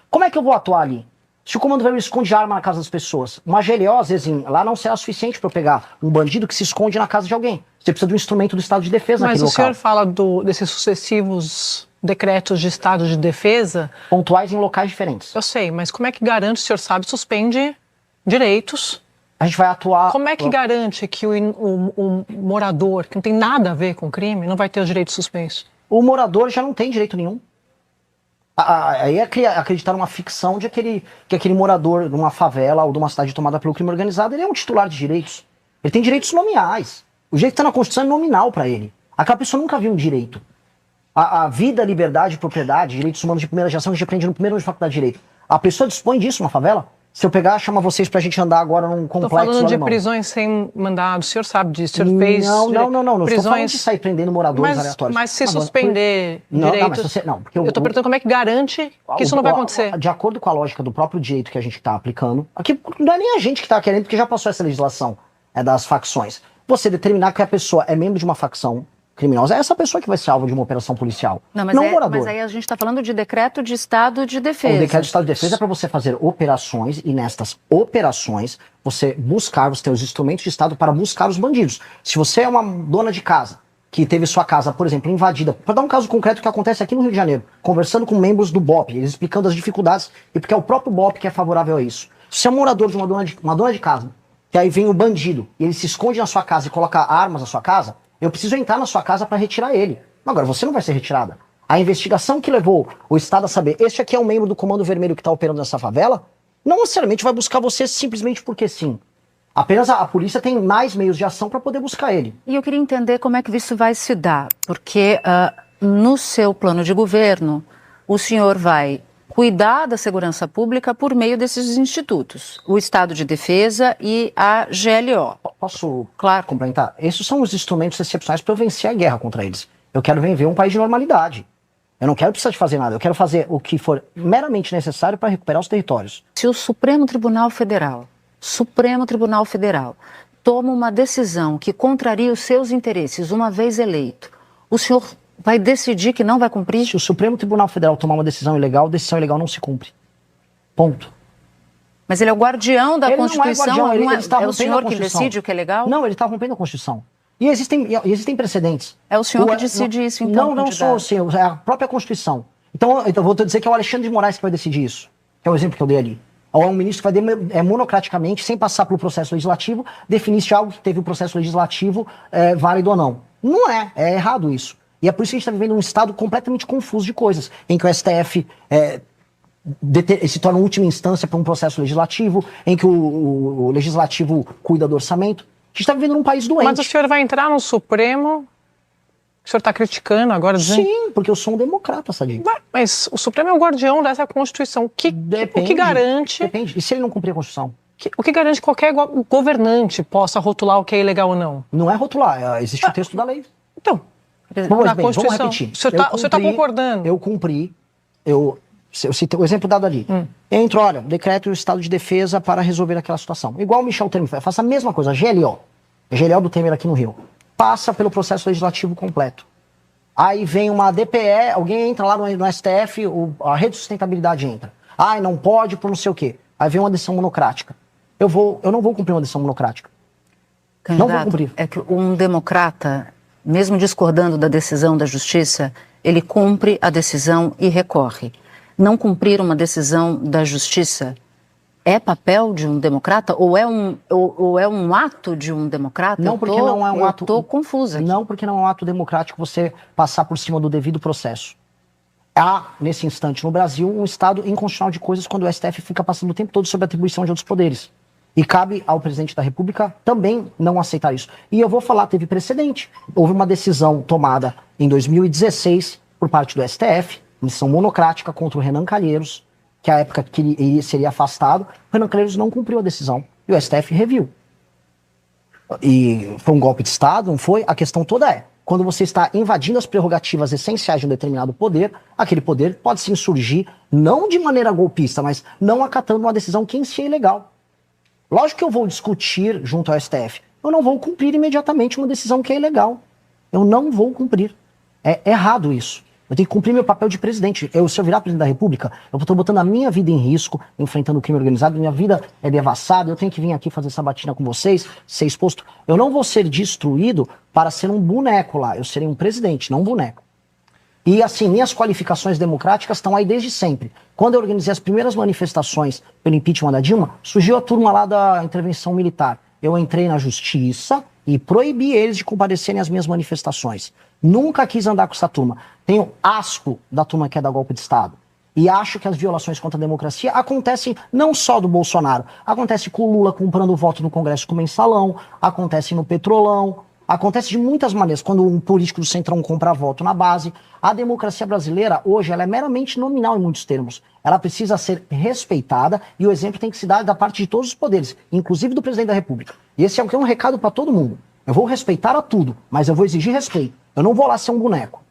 Como é que eu vou atuar ali? Se o comando vermelho esconde arma na casa das pessoas, uma GLO, às vezes, lá não será suficiente para eu pegar um bandido que se esconde na casa de alguém. Você precisa de um instrumento do estado de defesa naquele local. Mas o senhor fala desses sucessivos decretos de estado de defesa... Pontuais em locais diferentes. Eu sei, mas como é que garante, o senhor sabe, suspende direitos? A gente vai atuar... Como é que garante que o morador, que não tem nada a ver com o crime, não vai ter os direitos suspensos? O morador já não tem direito nenhum. Aí é acreditar numa ficção de que aquele morador de uma favela ou de uma cidade tomada pelo crime organizado, ele é um titular de direitos. Ele tem direitos nominais. O direito que está na Constituição é nominal para ele. Aquela pessoa nunca viu um direito. A vida, a liberdade, propriedade, direitos humanos de primeira geração, a gente aprende no primeiro ano de faculdade de direito. A pessoa dispõe disso na favela? Se eu pegar, chama vocês pra gente andar agora num complexo alemão. Estou falando de prisões sem mandado, o senhor sabe disso, o senhor fez... Não prisões... estou falando de sair prendendo moradores aleatórios. Mas se suspender direitos... Porque eu estou perguntando como é que garante que isso não vai acontecer. De acordo com a lógica do próprio direito que a gente está aplicando, aqui não é nem a gente que está querendo, porque já passou essa legislação das facções. Você determinar que a pessoa é membro de uma facção criminosa, é essa pessoa que vai ser alvo de uma operação policial, não o morador. Mas aí a gente está falando de decreto de estado de defesa. O decreto de estado de defesa é para você fazer operações, e nestas operações você ter os instrumentos de estado para buscar os bandidos. Se você é uma dona de casa que teve sua casa, por exemplo, invadida, para dar um caso concreto que acontece aqui no Rio de Janeiro, conversando com membros do BOP, eles explicando as dificuldades, e porque é o próprio BOP que é favorável a isso. Se você é um morador de uma dona de casa, que aí vem o bandido, e ele se esconde na sua casa e coloca armas na sua casa, eu preciso entrar na sua casa para retirar ele. Agora, você não vai ser retirada. A investigação que levou o Estado a saber, este aqui é um membro do Comando Vermelho que está operando nessa favela, não necessariamente vai buscar você simplesmente porque sim. Apenas a polícia tem mais meios de ação para poder buscar ele. E eu queria entender como é que isso vai se dar, porque no seu plano de governo, o senhor vai cuidar da segurança pública por meio desses institutos, o Estado de Defesa e a GLO. Posso, claro, complementar? Esses são os instrumentos excepcionais para eu vencer a guerra contra eles. Eu quero ver um país de normalidade. Eu não quero precisar de fazer nada. Eu quero fazer o que for meramente necessário para recuperar os territórios. Se o Supremo Tribunal Federal, toma uma decisão que contraria os seus interesses uma vez eleito, o senhor vai decidir que não vai cumprir? Se o Supremo Tribunal Federal tomar uma decisão ilegal, decisão ilegal não se cumpre. Ponto. Mas ele é o guardião da Constituição, ele está é o senhor que decide o que é legal? Não, ele está rompendo a Constituição. E existem precedentes. É o senhor que decide isso, então? Não sou o senhor, é a própria Constituição. Então eu vou dizer que é o Alexandre de Moraes que vai decidir isso. Que é o exemplo que eu dei ali. Ou é um ministro que vai monocraticamente, sem passar pelo processo legislativo, definir se algo que teve o processo legislativo válido ou não. Não é errado isso. E é por isso que a gente está vivendo um estado completamente confuso de coisas, em que o STF se torna última instância para um processo legislativo, em que o legislativo cuida do orçamento. A gente está vivendo num país doente. Mas o senhor vai entrar no Supremo? O senhor está criticando agora? Dizendo... Sim, porque eu sou um democrata, Sadia. Mas o Supremo é o guardião dessa Constituição. O que garante... Depende. E se ele não cumprir a Constituição? O que garante que qualquer governante possa rotular o que é ilegal ou não? Não é rotular, existe o texto da lei. Então, vamos repetir. O senhor está concordando? Eu cumpri, eu citei o exemplo dado ali. Entro, olha, decreto o estado de defesa para resolver aquela situação. Igual o Michel Temer faz, faça a mesma coisa, a GLO do Temer aqui no Rio. Passa pelo processo legislativo completo. Aí vem uma DPE, alguém entra lá no STF, a rede de sustentabilidade entra. Ai, não pode por não sei o quê. Aí vem uma decisão monocrática. Eu não vou cumprir uma decisão monocrática. Candidato, não vou cumprir. É que um democrata, mesmo discordando da decisão da justiça, ele cumpre a decisão e recorre. Não cumprir uma decisão da justiça é papel de um democrata ou é um ato de um democrata? Não, porque não é um ato... Estou confusa aqui. Não, porque não é um ato democrático você passar por cima do devido processo. Há, nesse instante, no Brasil, um estado inconstitucional de coisas quando o STF fica passando o tempo todo sobre a atribuição de outros poderes. E cabe ao presidente da República também não aceitar isso. E eu vou falar, teve precedente. Houve uma decisão tomada em 2016 por parte do STF, decisão monocrática contra o Renan Calheiros, que à época que ele seria afastado, o Renan Calheiros não cumpriu a decisão e o STF reviu. E foi um golpe de Estado, não foi? A questão toda é, quando você está invadindo as prerrogativas essenciais de um determinado poder, aquele poder pode sim surgir, não de maneira golpista, mas não acatando uma decisão que em si é ilegal. Lógico que eu vou discutir junto ao STF, eu não vou cumprir imediatamente uma decisão que é ilegal. Eu não vou cumprir. É errado isso. Eu tenho que cumprir meu papel de presidente. Se eu virar presidente da República, eu estou botando a minha vida em risco, enfrentando o crime organizado, minha vida é devassada, eu tenho que vir aqui fazer sabatina com vocês, ser exposto. Eu não vou ser destruído para ser um boneco lá, eu serei um presidente, não um boneco. E assim, minhas qualificações democráticas estão aí desde sempre. Quando eu organizei as primeiras manifestações pelo impeachment da Dilma, surgiu a turma lá da intervenção militar. Eu entrei na justiça e proibi eles de comparecerem às minhas manifestações. Nunca quis andar com essa turma. Tenho asco da turma que é da golpe de Estado. E acho que as violações contra a democracia acontecem não só do Bolsonaro. Acontece com o Lula comprando voto no Congresso com mensalão, acontece no Petrolão, acontece de muitas maneiras. Quando um político do Centrão compra voto na base. A democracia brasileira, hoje, ela é meramente nominal em muitos termos. Ela precisa ser respeitada e o exemplo tem que se dar da parte de todos os poderes, inclusive do presidente da República. E esse é um recado para todo mundo. Eu vou respeitar a tudo, mas eu vou exigir respeito. Eu não vou lá ser um boneco.